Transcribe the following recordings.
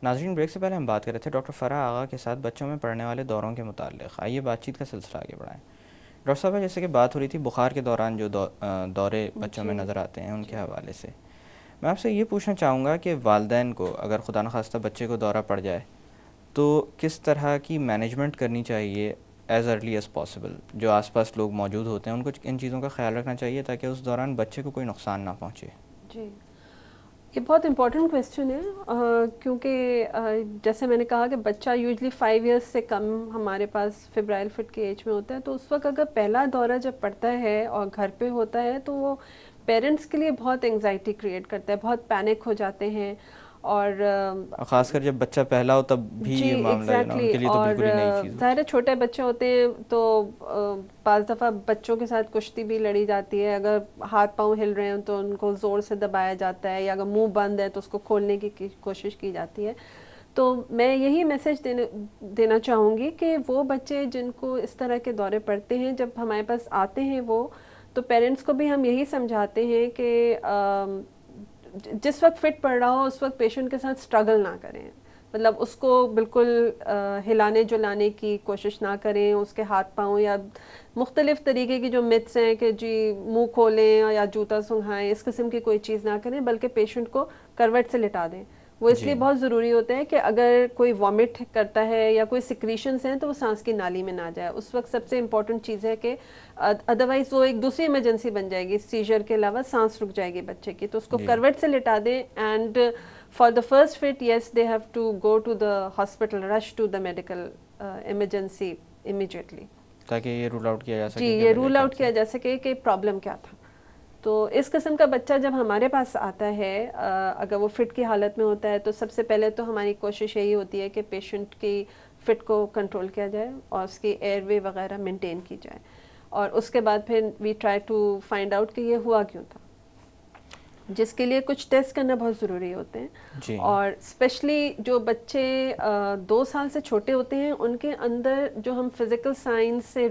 ناظرین، بریک سے پہلے ہم بات کر رہے تھے ڈاکٹر فرح آغا کے ساتھ بچوں میں پڑنے والے دوروں کے متعلق. آئیے بات چیت کا سلسلہ آگے بڑھائیں. ڈاکٹر صاحبہ، جیسے کہ بات ہو رہی تھی بخار کے دوران جو دورے بچوں میں جی نظر آتے ہیں ان جی کے حوالے سے، میں آپ سے یہ پوچھنا چاہوں گا کہ والدین کو اگر خدا نخواستہ بچے کو دورہ پڑ جائے تو کس طرح کی مینجمنٹ کرنی چاہیے ایز ارلی ایز پاسبل. جو آس پاس لوگ موجود ہوتے ہیں ان کو ان چیزوں کا خیال رکھنا چاہیے تاکہ اس دوران بچے کو کوئی نقصان نہ پہنچے. جی یہ بہت امپورٹنٹ کویسچن ہے، کیونکہ جیسے میں نے کہا کہ بچہ یوزلی 5 ایئرس سے کم ہمارے پاس فیبرائل فٹ کی ایج میں ہوتا ہے، تو اس وقت اگر پہلا دورہ جب پڑتا ہے اور گھر پہ ہوتا ہے تو وہ پیرنٹس کے لیے بہت انگزائٹی کریٹ کرتا ہے، بہت پینک ہو جاتے ہیں. اور خاص کر جب بچہ پہلا ہو تب بھی جی یہ معاملہ جو ہے نا ان ایگزیکٹلی، کے لیے تو اور بالکل ہی نئی چیز ہوتی ظاہر ہے. ہے چھوٹے بچے ہوتے ہیں تو بعض دفعہ بچوں کے ساتھ کشتی بھی لڑی جاتی ہے. اگر ہاتھ پاؤں ہل رہے ہیں تو ان کو زور سے دبایا جاتا ہے، یا اگر منہ بند ہے تو اس کو کھولنے کی کوشش کی جاتی ہے. تو میں یہی میسج دینا چاہوں گی کہ وہ بچے جن کو اس طرح کے دورے پڑتے ہیں جب ہمارے پاس آتے ہیں وہ، تو پیرنٹس کو بھی ہم یہی سمجھاتے ہیں کہ جس وقت فٹ پڑ رہا ہو اس وقت پیشنٹ کے ساتھ اسٹرگل نہ کریں. مطلب اس کو بالکل ہلانے جلانے کی کوشش نہ کریں، اس کے ہاتھ پاؤں یا مختلف طریقے کی جو متس ہیں کہ جی منہ کھولیں یا جوتا سنگھائیں، اس قسم کی کوئی چیز نہ کریں، بلکہ پیشنٹ کو کروٹ سے لٹا دیں. وہ اس لیے جی بہت ضروری ہوتا ہے کہ اگر کوئی وامٹ کرتا ہے یا کوئی سیکریشنز ہیں تو وہ سانس کی نالی میں نہ جائے. اس وقت سب سے امپورٹنٹ چیز ہے کہ ادروائز وہ ایک دوسری ایمرجنسی بن جائے گی، سیجر کے علاوہ سانس رک جائے گی بچے کی. تو اس کو جی کروٹ سے لٹا دیں. And for the first fit, yes, they have to go to the hospital, rush to the medical emergency immediately. تاکہ یہ رول آؤٹ کیا جا جی سکے کہ یہ وجہ رول کیا آؤٹ تھی. کیا جا سکے کہ پرابلم کیا تھا. تو اس قسم کا بچہ جب ہمارے پاس آتا ہے اگر وہ فٹ کی حالت میں ہوتا ہے تو سب سے پہلے تو ہماری کوشش یہی ہوتی ہے کہ پیشنٹ کی فٹ کو کنٹرول کیا جائے اور اس کی ایئر وے وغیرہ مینٹین کی جائے. اور اس کے بعد پھر we try to find out کہ یہ ہوا کیوں تھا، جس کے لیے کچھ ٹیسٹ کرنا بہت ضروری ہوتے ہیں. جی اور اسپیشلی جو بچے 2 سال سے چھوٹے ہوتے ہیں ان کے اندر جو ہم فزیکل سائنس سے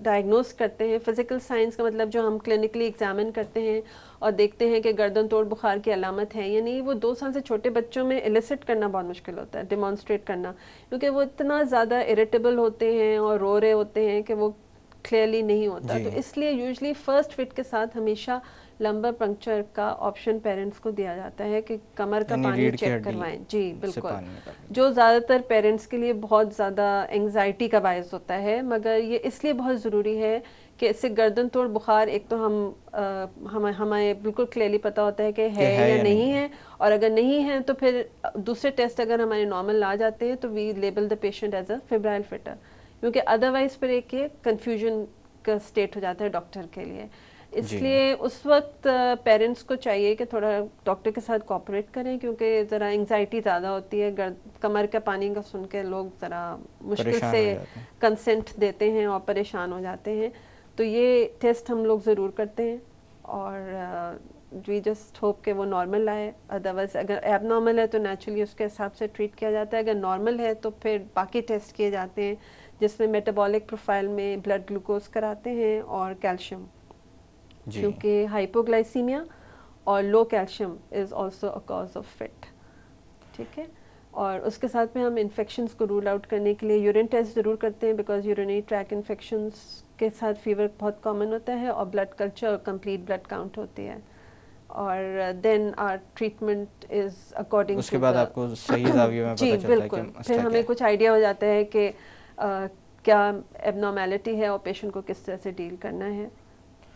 ڈائگنوز کرتے ہیں، فزیکل سائنس کا مطلب جو ہم کلینکلی ایگزامن کرتے ہیں اور دیکھتے ہیں کہ گردن توڑ بخار کی علامت ہے یا نہیں، وہ 2 سال سے چھوٹے بچوں میں ایلیسٹ کرنا بہت مشکل ہوتا ہے، ڈیمانسٹریٹ کرنا، کیونکہ وہ اتنا زیادہ اریٹیبل ہوتے ہیں اور رو رہے ہوتے ہیں کہ وہ کلیئرلی نہیں ہوتا. جی تو اس لیے یوزلی فرسٹ فٹ کے ساتھ ہمیشہ لمبر پنکچر کا آپشن پیرنٹس کو دیا جاتا ہے کہ کمر کا یعنی پانی ریڑھ کی چیک ہڈی کروائیں. جی سے بالکل، پانی نکالنے کے جو زیادہ تر پیرنٹس کے لیے بہت زیادہ انگزائٹی کا باعث ہوتا ہے، مگر یہ اس لیے بہت ضروری ہے کہ اس سے گردن توڑ بخار ایک تو ہمیں بالکل کلیئرلی پتہ ہوتا ہے کہ ہے یا نہیں ہے، اور اگر نہیں ہے تو پھر دوسرے ٹیسٹ اگر ہمارے نارمل آ جاتے ہیں تو we label the patient as a febrile fit, کیونکہ ادروائز پھر ایک یہ کنفیوژن کا اسٹیٹ ہو جاتا ہے ڈاکٹر کے لیے. اس جی لیے اس وقت پیرنٹس کو چاہیے کہ تھوڑا ڈاکٹر کے ساتھ کوآپریٹ کریں، کیونکہ ذرا انگزائٹی زیادہ ہوتی ہے. کمر کا پانی کا سن کے لوگ ذرا مشکل پریشان سے ہو جاتے ہیں. کنسنٹ دیتے ہیں اور پریشان ہو جاتے ہیں. تو یہ ٹیسٹ ہم لوگ ضرور کرتے ہیں اور وی جسٹ ہوپ کہ وہ نارمل آئے. ادروائز اگر ایب نارمل ہے تو نیچرلی اس کے حساب سے ٹریٹ کیا جاتا ہے، اگر نارمل ہے تو پھر باقی ٹیسٹ کیے جاتے ہیں جس میں میٹابولک پروفائل میں بلڈ گلوکوز کراتے ہیں اور کیلشیم، جی کیونکہ ہائپوگلائسیمیا اور low calcium is also a cause of fit. ٹھیک ہے، اور اس کے ساتھ میں ہم انفیکشنز کو رول آؤٹ کرنے کے لیے یورین ٹیسٹ ضرور کرتے ہیں، بیکاز یورینری ٹریک انفیکشنز کے ساتھ فیور بہت کامن ہوتا ہے، اور بلڈ کلچر اور کمپلیٹ بلڈ کاؤنٹ ہوتی ہے. اور دین آر ٹریٹمنٹ از اکارڈنگ اس کے ٹو بعد دا آپ کو صحیح زاویے میں جی پتہ چلتا ہے کہ بالکل، پھر مسئلہ کیا ہمیں ہے. کچھ آئیڈیا ہو جاتا ہے کہ کیا ایب نارمیلٹی ہے اور پیشنٹ کو کس طرح سے ڈیل کرنا ہے.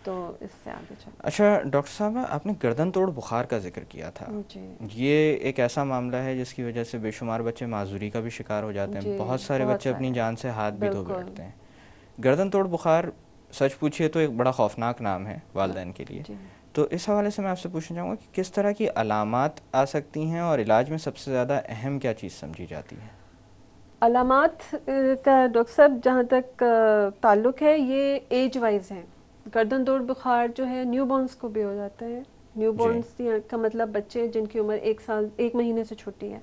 تو اس سے آگے چلیں. اچھا ڈاکٹر صاحبہ، آپ نے گردن توڑ بخار کا ذکر کیا تھا. جی یہ ایک ایسا معاملہ ہے جس کی وجہ سے بے شمار بچے معذوری کا بھی شکار ہو جاتے ہیں. جی بہت سارے بچے اپنی جان سے ہاتھ بھی دھو بالکل. بیٹھتے ہیں. گردن توڑ بخار سچ پوچھیے تو ایک بڑا خوفناک نام ہے والدین کے لیے. جی تو اس حوالے سے میں آپ سے پوچھنا چاہوں گا کہ کس طرح کی علامات آ سکتی ہیں اور علاج میں سب سے زیادہ اہم کیا چیز سمجھی جاتی ہے؟ علامات کا ڈاکٹر صاحب جہاں تک تعلق ہے یہ ایج وائز ہیں. گردن توڑ بخار جو ہے نیو بورنس کو بھی ہو جاتا ہے. نیو جی بورنس کا مطلب بچے جن کی عمر 1 سال 1 مہینے سے چھوٹی ہے.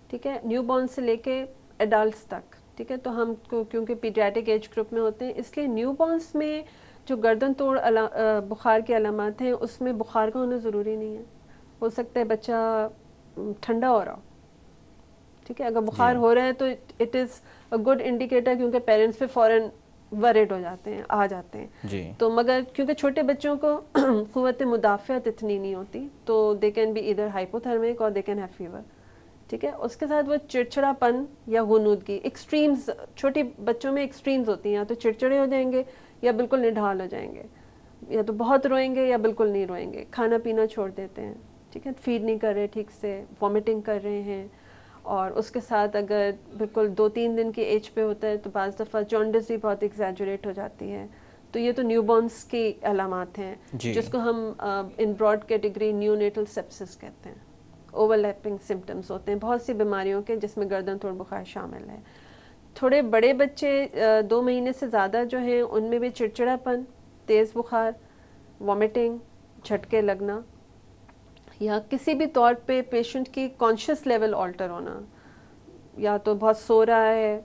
ٹھیک ہے، نیو بورن سے لے کے ایڈلٹس تک. ٹھیک ہے، تو ہم کیونکہ پیڈیاٹرک ایج گروپ میں ہوتے ہیں اس لیے نیو بورنس میں جو گردن توڑ بخار کی علامات ہیں اس میں بخار کا ہونا ضروری نہیں ہے. ہو سکتا ہے بچہ ٹھنڈا ہو رہا ہو، ٹھیک ہے. اگر بخار ہو رہا ہے تو it is a good indicator, کیونکہ پیرنٹس پہ فوراً ورڈ ہو جاتے ہیں, آ جاتے ہیں جی. تو مگر کیونکہ چھوٹے بچوں کو قوت مدافعت اتنی نہیں ہوتی, تو دے کین بی ایدر ہائپوتھرمک اور دے کین ہیو فیور. ٹھیک ہے. اس کے ساتھ وہ چڑچڑا پن یا غنودگی, ایکسٹریمز چھوٹے بچوں میں ایکسٹریمز ہوتی ہیں, یا تو چڑچڑے ہو جائیں گے یا بالکل نڈھال ہو جائیں گے, یا تو بہت روئیں گے یا بالکل نہیں روئیں گے, کھانا پینا چھوڑ دیتے ہیں, ٹھیک ہے, فیڈ نہیں کر رہے ٹھیک سے, وامٹنگ کر رہے ہیں, اور اس کے ساتھ اگر بالکل 2-3 دن کی ایج پہ ہوتا ہے تو بعض دفعہ جانڈس بھی بہت ایگزیجریٹ ہو جاتی ہے. تو یہ تو نیو بورنس کی علامات ہیں, جس کو ہم ان براڈ کیٹیگری نیونیٹل سیپسس کہتے ہیں. اوور لیپنگ سمٹمس ہوتے ہیں بہت سی بیماریوں کے, جس میں گردن توڑ بخار شامل ہے. تھوڑے بڑے بچے 2 مہینے سے زیادہ جو ہیں, ان میں بھی چڑچڑا پن, تیز بخار, وامٹنگ, جھٹکے لگنا, یا کسی بھی طور پہ پیشنٹ کی کانشیس لیول آلٹر ہونا, یا تو بہت سو رہا ہے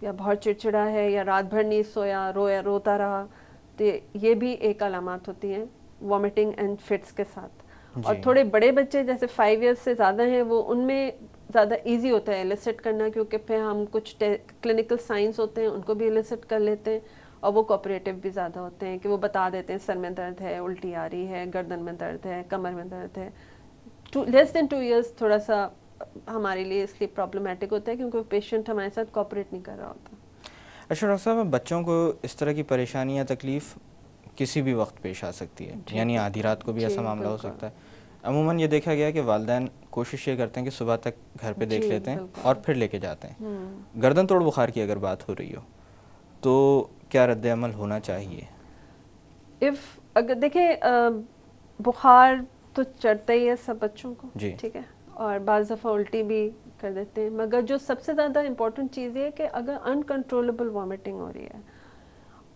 یا بہت چڑچڑا ہے یا رات بھر نہیں سویا, روتا رہا, تو یہ بھی ایک علامات ہوتی ہیں وامٹنگ اینڈ فٹس کے ساتھ. اور تھوڑے بڑے بچے جیسے 5 ایئرس سے زیادہ ہیں, وہ ان میں زیادہ ایزی ہوتا ہے ایلیسٹ کرنا, کیونکہ پھر ہم کچھ کلینکل سائنس ہوتے ہیں ان کو بھی ایلیسٹ کر لیتے ہیں, اور وہ کوپریٹیو بھی زیادہ ہوتے ہیں کہ وہ بتا دیتے ہیں سر میں درد ہے, الٹی آ رہی ہے, گردن میں درد ہے, کمر میں درد ہے. لیس دین 2 ایئرس تھوڑا سا ہمارے لیے اس لیے پرابلمٹک ہوتا ہے, کیونکہ پیشنٹ ہمارے ساتھ کوپریٹ نہیں کر رہا ہوتا. اچھا ڈاکٹر صاحب, بچوں کو اس طرح کی پریشانی یا تکلیف کسی بھی وقت پیش آ سکتی ہے, یعنی آدھی رات کو بھی ایسا معاملہ ہو سکتا ہے. عموماً یہ دیکھا گیا کہ والدین کوشش یہ کرتے ہیں کہ صبح تک گھر پہ دیکھ لیتے ہیں اور پھر لے کے جاتے ہیں. گردن توڑ بخار کی اگر بات ہو رہی ہو تو کیا رد عمل ہونا چاہیے؟ اگر دیکھیں بخار تو چڑھتا ہی ہے سب بچوں کو, ٹھیک ہے, اور بعض دفعہ الٹی بھی کر دیتے ہیں, مگر جو سب سے زیادہ امپورٹنٹ چیز یہ ہے کہ اگر انکنٹرولبل وامٹنگ ہو رہی ہے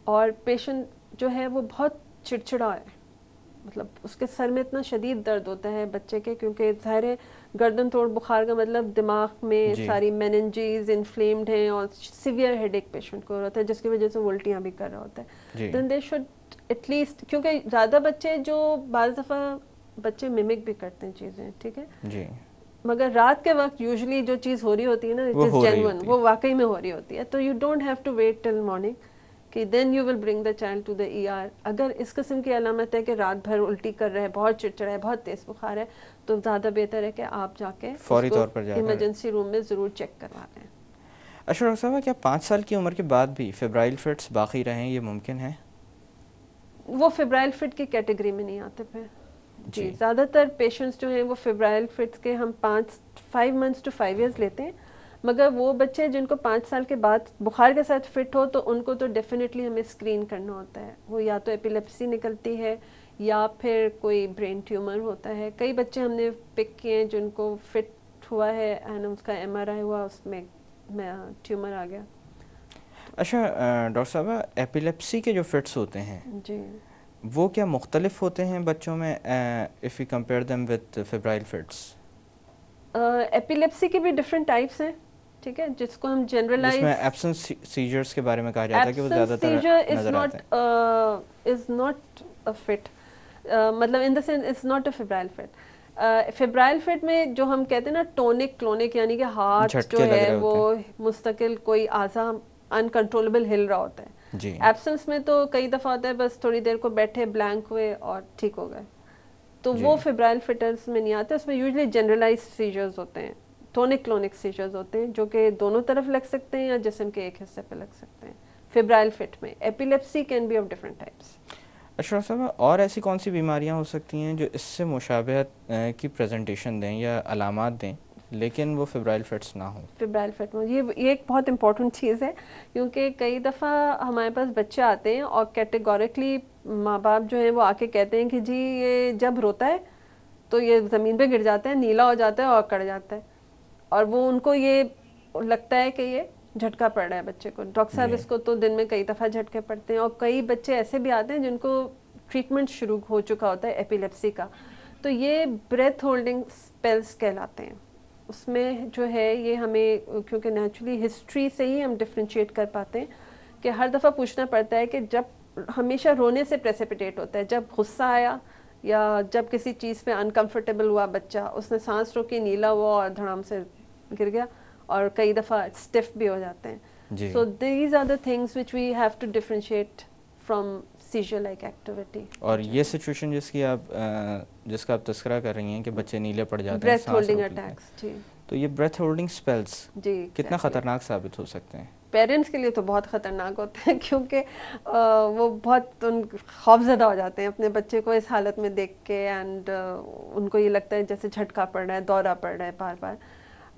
اور پیشنٹ جو ہے وہ بہت چڑچڑا ہے, مطلب اس کے سر میں اتنا شدید درد ہوتا ہے بچے کے, کیونکہ ظاہر ہے گردن توڑ بخار کا مطلب دماغ میں ساری میننجیز انفلیمڈ ہیں اور سیویئر ہیڈ ایک پیشنٹ کو ہوتا ہے, جس کی وجہ سے وہ الٹیاں بھی کر رہا ہوتا ہے. دین دے شوڈ ایٹ لیسٹ, کیونکہ زیادہ بچے جو بعض دفعہ بچے ممک بھی کرتے ہیں چیزیں, ٹھیک ہے, مگر رات کے وقت یوزلی جو چیز ہو رہی ہوتی ہے نا, اٹ از جینوئن, وہ واقعی میں ہو رہی ہوتی ہے. تو you don't have to wait till morning کہ then you will bring the child to the ER آر. اگر اس قسم کی علامت ہے کہ رات بھر الٹی کر رہا ہے, بہت چڑچڑا ہے, بہت تیز بخار ہے, تو زیادہ بہتر ہے کہ آپ جا کے فوری طور پر ایمرجنسی روم میں ضرور چیک کروا لیں. اچھا ڈاکٹر صاحب, کیا 5 سال کی عمر کے بعد بھی فیبرائل فٹس باقی رہیں, یہ ممکن ہے؟ وہ فیبرائل فٹ کی کیٹیگری میں نہیں آتے پھر. جی, زیادہ تر پیشنٹس جو ہیں وہ فیبرائل فٹس کے ہم 5 months to 5 years لیتے ہیں, مگر وہ بچے جن کو 5 سال کے بعد بخار کے ساتھ فٹ ہو تو ان کو تو ڈیفینیٹلی ہمیں اسکرین کرنا ہوتا ہے. وہ یا تو ایپیلیپسی نکلتی ہے یا پھر کوئی برین ٹیومر ہوتا ہے. کئی بچے ہم نے پک کیے ہیں جن کو فٹ ہوا ہے اینڈ اس کا MRI ہوا, اس میں ٹیومر آ گیا. اچھا ڈاکٹر صاحبہ, ایپیلیپسی کے جو فٹس ہوتے ہیں جی, وہ کیا مختلف ہوتے ہیں بچوں میں if you compare them with febrile fits؟ Epilepsy کے بھی ڈفرینٹ ٹائپس ہیں, ٹھیک ہے, جس کو ہم جنرلائز, جس میں ایبسنس سیجرز کے بارے میں کہا جاتا ہے کہ وہ زیادہ تر نظر آتے ہیں. is not a fit, مطلب in the sense it's not a febrile fit. Febrile fit میں جو ہم کہتے ہیں نا ٹونک کلونک, یعنی کہ ہاتھ جو ہے وہ مستقل کوئی اعضا انکنٹرولبل ہل رہا ہوتا ہے. ایبسنس میں تو کئی دفعہ ہوتا ہے بس تھوڑی دیر کو بیٹھے بلینک ہوئے اور ٹھیک ہو گئے, تو وہ فیبرائل فٹرز میں نہیں آتے. اس میں یوزلی جنرلائز سیجرز ہوتے ہیں, ٹونک کلونک سیجرز ہوتے ہیں, جو کہ دونوں طرف لگ سکتے ہیں یا جسم کے ایک حصے پہ لگ سکتے ہیں. فیبرائل فٹ میں epilepsy can be of different types. اچھا صاحب, اور ایسی کون سی بیماریاں ہو سکتی ہیں جو اس سے مشابہت کی پریزنٹیشن دیں یا علامات دیں لیکن وہ فیبرائل فٹس نہ ہوں؟ فیبرائل فٹ میں یہ ایک بہت امپورٹنٹ چیز ہے, کیونکہ کئی دفعہ ہمارے پاس بچے آتے ہیں اور کیٹیگورکلی ماں باپ جو ہیں وہ آ کے کہتے ہیں کہ جی یہ جب روتا ہے تو یہ زمین پہ گر جاتا ہے, نیلا ہو جاتا ہے اور کڑ جاتا ہے, اور وہ ان کو یہ لگتا ہے کہ یہ جھٹکا پڑ رہا ہے بچے کو. ڈاکٹر صاحب اس کو تو دن میں کئی دفعہ جھٹکے پڑتے ہیں, اور کئی بچے ایسے بھی آتے ہیں جن کو ٹریٹمنٹ شروع ہو چکا ہوتا ہے ایپیلیپسی کا. تو یہ بریتھ ہولڈنگ اسپیلس کہلاتے ہیں. اس میں جو ہے یہ ہمیں کیونکہ نیچرلی ہسٹری سے ہی ہم ڈفرینشیٹ کر پاتے ہیں کہ ہر دفعہ پوچھنا پڑتا ہے کہ جب ہمیشہ رونے سے پریسیپیٹیٹ ہوتا ہے, جب غصہ آیا یا جب کسی چیز پہ انکمفرٹیبل ہوا بچہ, اس نے سانس روکی, نیلا ہوا اور دھڑام سے گر گیا, اور کئی دفعہ اسٹف بھی ہو جاتے ہیں. So these are the things which we have to differentiate from seizure like activity. اور یہ سچویشن جس کا آپ تذکرہ کر رہی ہیں کہ بچے نیلے پڑ جاتے ہیں, بریتھ ہولڈنگ اٹیکس, جی, تو یہ بریتھ ہولڈنگ اسپیلس جی کتنا خطرناک ثابت ہو سکتے ہیں؟ پیرنٹس کے لیے تو بہت خطرناک ہوتے ہیں, کیونکہ وہ بہت خوفزدہ ہو جاتے ہیں اپنے بچے کو اس حالت میں دیکھ کے, اینڈ ان کو یہ لگتا ہے جیسے جھٹکا پڑ رہا ہے, دورہ پڑ رہا ہے بار بار.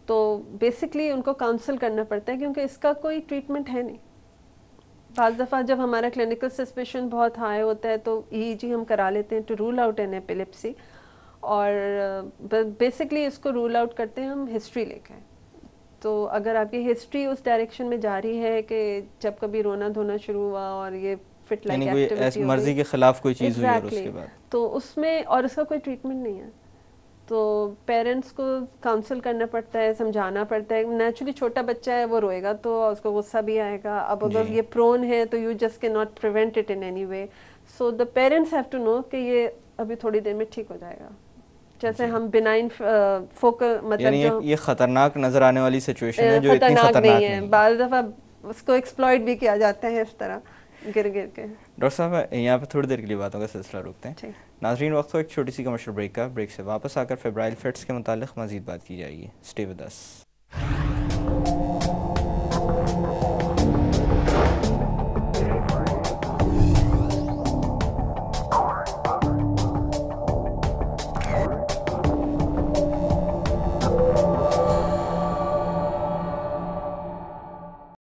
تو بیسکلی ان کو کاؤنسل کرنا پڑتا ہے, کیونکہ اس کا کوئی ٹریٹمنٹ ہے نہیں. بعض دفعہ جب ہمارا کلینکل سسپیشن بہت ہائی ہوتا ہے تو EEG ہم کرا لیتے ہیں to rule out an epilepsy, اور بیسکلی اس کو رول آؤٹ کرتے ہیں ہم ہسٹری لے کے. تو اگر آپ کی ہسٹری اس ڈائریکشن میں جاری ہے کہ جب کبھی رونا دھونا شروع ہوا اور یہ فٹ لائک ایکٹیویٹی مرضی کے خلاف کوئی چیز ہوئی اور اس کے بعد, تو اس میں, اور اس کا کوئی ٹریٹمنٹ نہیں ہے, تو پیرنٹس کو کاؤنسل کرنا پڑتا ہے, سمجھانا پڑتا ہے. نیچرلی چھوٹا بچہ ہے, وہ روئے گا تو اس کو غصہ بھی آئے گا. اب اگر یہ پرون ہے تو you just can not prevent it in any way. So the parents have to know کہ یہ ابھی تھوڑی دیر میں ٹھیک ہو جائے گا. جیسے ہم بینائن فوکل, مطلب جو یہ خطرناک نظر آنے والی سچویشن ہے جو اتنی خطرناک نہیں ہے. بعض دفعہ اس کو ایکسپلائٹ بھی کیا جاتا ہے اس طرح گر گر کے. ڈاکٹر صاحب یہاں پہ تھوڑی دیر کے لیے باتوں کا سلسلہ روکتے ہیں. ناظرین, وقت ہو ایک چھوٹی سی کمرشل بریک کا. بریک سے واپس آ کر فیبرائل فٹس کے متعلق مزید بات کی جائے گی. Stay with us.